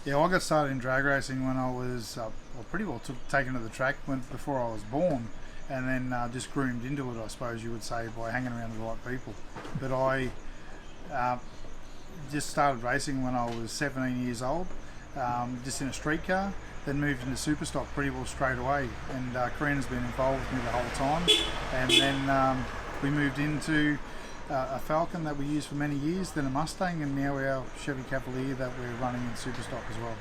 Yeah, I got started in drag racing when I was pretty well taken to the track before I was born, and then just groomed into it, I suppose you would say, by hanging around the right people. But I uh, just started racing when I was 17 years old, just in a street car, then moved into Superstock pretty well straight away, and Corinne's been involved with me the whole time, and then we moved into a Falcon that we used for many years, then a Mustang, and now our Chevy Cavalier that we're running in Superstock as well.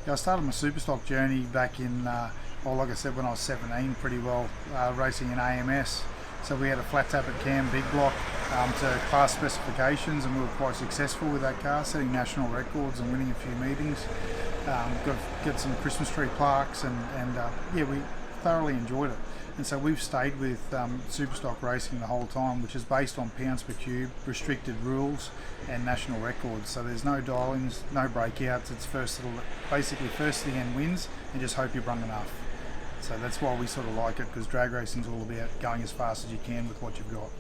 I started my Superstock journey back in, like I said, when I was 17, pretty well, racing in AMS. So we had a flat tappet cam big block to class specifications, and we were quite successful with that car, setting national records and winning a few meetings. Got some Christmas tree plaques, and yeah, we thoroughly enjoyed it. And so we've stayed with Superstock racing the whole time, which is based on pounds per cube, restricted rules, and national records. So there's no dial-ins, no breakouts. It's basically first to the end wins, and just hope you brung enough. So that's why we sort of like it, because drag racing's all about going as fast as you can with what you've got.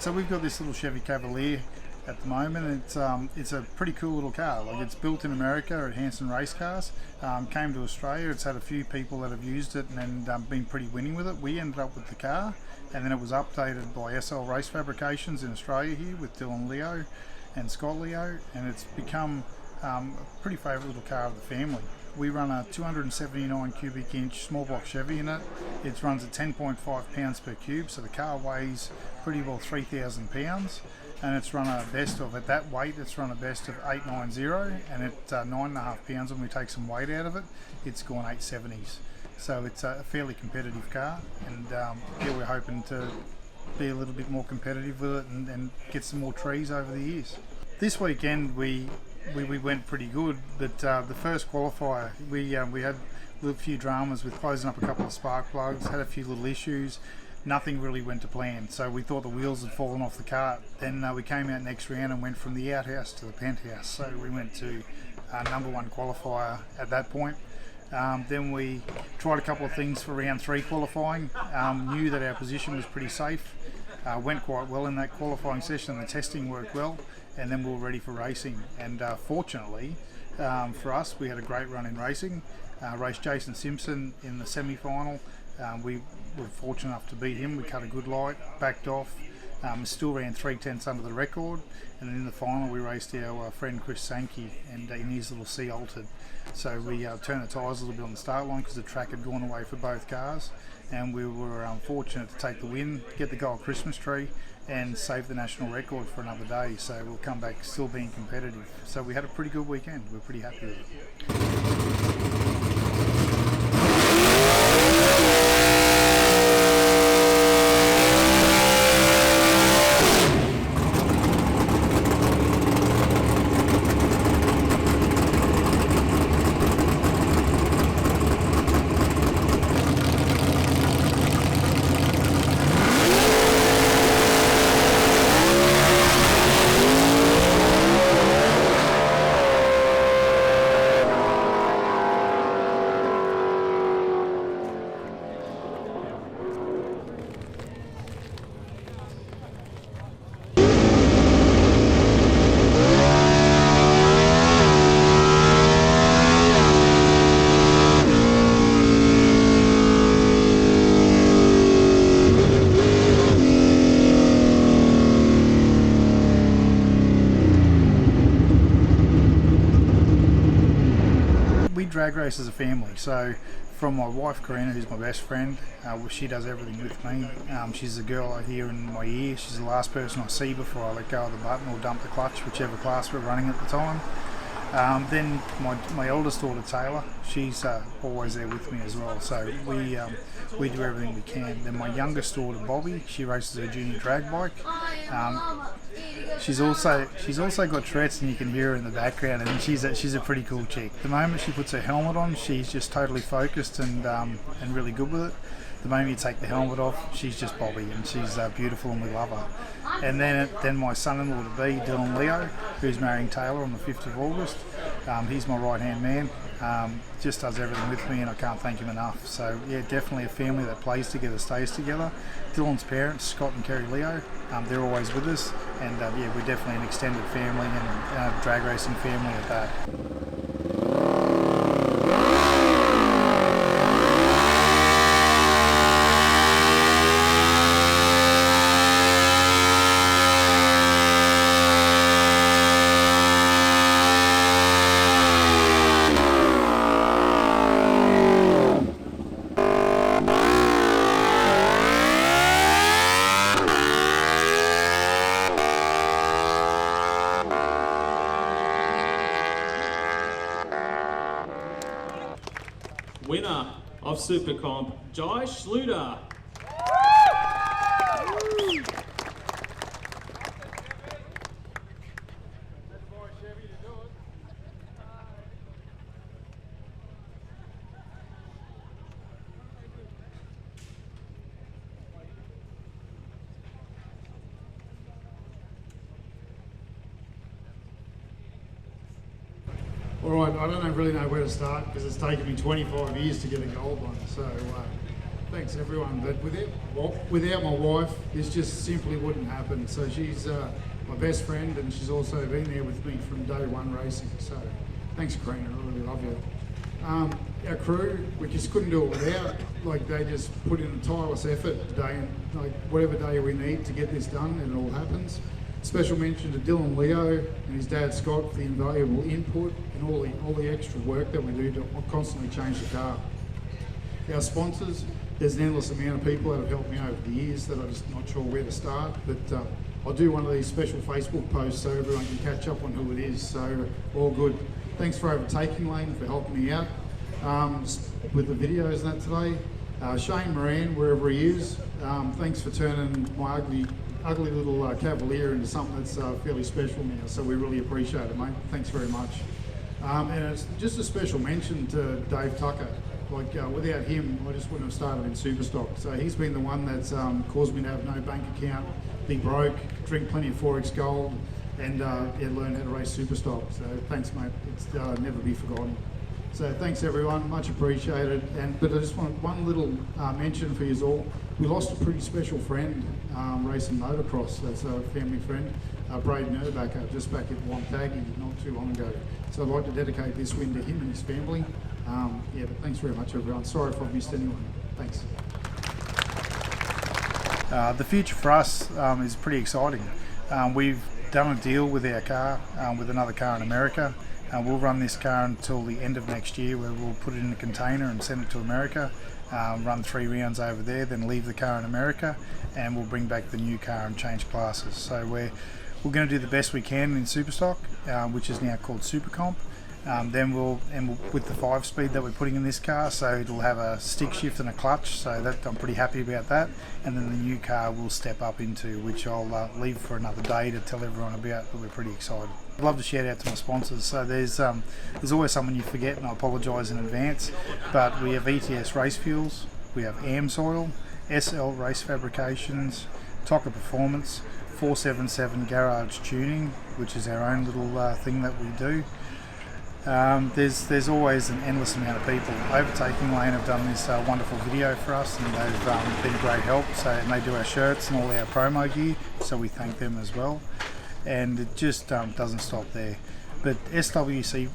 So we've got this little Chevy Cavalier at the moment. It's a pretty cool little car. Like, it's built in America at Hanson Race Cars. Came to Australia. It's had a few people that have used it and been pretty winning with it. We ended up with the car, and then it was updated by SL Race Fabrications in Australia here with Dylan Leo and Scott Leo, and it's become a pretty favourite little car of the family. We run a 279 cubic inch small block Chevy in it. It runs at 10.5 pounds per cube, so the car weighs pretty well 3,000 pounds, and it's run a best of, at that weight, it's run a best of 890, and at 9.5 pounds, when we take some weight out of it, it's gone 870s. So it's a fairly competitive car, and yeah, we're hoping to be a little bit more competitive with it and get some more trees over the years. This weekend we went pretty good, but the first qualifier we had a few dramas with closing up a couple of spark plugs, had a few little issues. Nothing really went to plan, so we thought the wheels had fallen off the cart. Then we came out next round and went from the outhouse to the penthouse, so we went to number one qualifier at that point. Then we tried a couple of things for round 3 qualifying, knew that our position was pretty safe, went quite well in that qualifying session, and the testing worked well, and then we were ready for racing. And fortunately for us, we had a great run in racing. Raced Jason Simpson in the semi-final. We were fortunate enough to beat him. We cut a good light, backed off, still ran 3/10 under the record, and then in the final we raced our friend Chris Sankey, and in his little C altered. So we turned the tyres a little bit on the start line because the track had gone away for both cars, and we were fortunate to take the win, get the gold Christmas tree, and save the national record for another day. So we'll come back still being competitive. So we had a pretty good weekend. We're pretty happy with it. drag race as a family. So from my wife Karina, who's my best friend, she does everything with me. She's the girl I hear in my ear. She's the last person I see before I let go of the button or dump the clutch, whichever class we're running at the time. Then my eldest daughter Taylor, she's always there with me as well. So we do everything we can. Then my youngest daughter Bobby, she races her junior drag bike. She's also got Tourette's, and you can hear her in the background. And she's a pretty cool chick. The moment she puts her helmet on, she's just totally focused and really good with it. The moment you take the helmet off, she's just Bobby, and she's beautiful, and we love her. And then my son-in-law to be, Dylan Leo, who's marrying Taylor on the 5th of August. He's my right-hand man. Just does everything with me, and I can't thank him enough. So yeah, definitely a family that plays together, stays together. Dylan's parents, Scott and Kerry Leo, they're always with us, and yeah, we're definitely an extended family and drag racing family at that. Winner of Supercomp, Jai Schluter. All right, I don't really know where to start because it's taken me 25 years to get a gold one. So thanks everyone. But without my wife, this just simply wouldn't happen. So she's my best friend, and she's also been there with me from day one racing. So thanks, Karina. I really love you. Our crew, we just couldn't do it without. Like, they just put in a tireless effort today, and like whatever day we need to get this done, and it all happens. Special mention to Dylan Leo and his dad Scott for the invaluable input and all the extra work that we do to constantly change the car. Our sponsors, there's an endless amount of people that have helped me over the years that I'm just not sure where to start, but I'll do one of these special Facebook posts so everyone can catch up on who it is, so all good. Thanks for Overtaking Lane for helping me out with the videos and that today. Shane Moran, wherever he is, thanks for turning my ugly little Cavalier into something that's fairly special now, so we really appreciate it, mate. Thanks very much. And it's just a special mention to Dave Tucker. Like, without him, I just wouldn't have started in Superstock. So he's been the one that's caused me to have no bank account, be broke, drink plenty of 4X Gold, and yeah, learn how to race Superstock. So thanks, mate. It's never be forgotten. So thanks everyone, much appreciated. But I just want one little mention for you all. We lost a pretty special friend racing motocross. That's a family friend, Braden Erbacker, just back at Wontaggi not too long ago. So I'd like to dedicate this win to him and his family. Yeah, but thanks very much everyone. Sorry if I've missed anyone. Thanks. The future for us is pretty exciting. We've done a deal with our car, with another car in America. We'll run this car until the end of next year, where we'll put it in a container and send it to America, run 3 rounds over there, then leave the car in America, and we'll bring back the new car and change classes. So we're going to do the best we can in Superstock, which is now called Supercomp. Then we'll with the 5-speed that we're putting in this car, so it'll have a stick shift and a clutch, so that I'm pretty happy about that. And then the new car will step up into, which I'll leave for another day to tell everyone about, but we're pretty excited. I'd love to shout out to my sponsors. So there's always someone you forget, and I apologise in advance, but we have ETS Race Fuels, we have AMSoil, SL Race Fabrications, Tocker Performance, 477 Garage Tuning, which is our own little thing that we do. There's always an endless amount of people. Overtaking Lane have done this wonderful video for us, and they've been great help. So, and they do our shirts and all our promo gear, so we thank them as well. And it just doesn't stop there. But SWC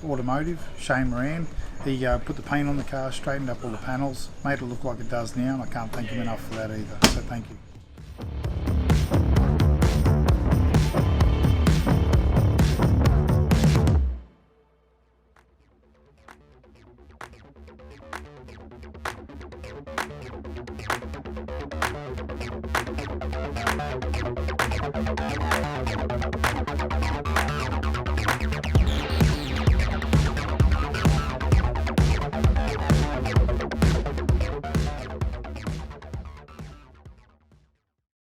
Automotive, Shane Moran, he put the paint on the car, straightened up all the panels, made it look like it does now, and I can't thank him enough for that either. So thank you.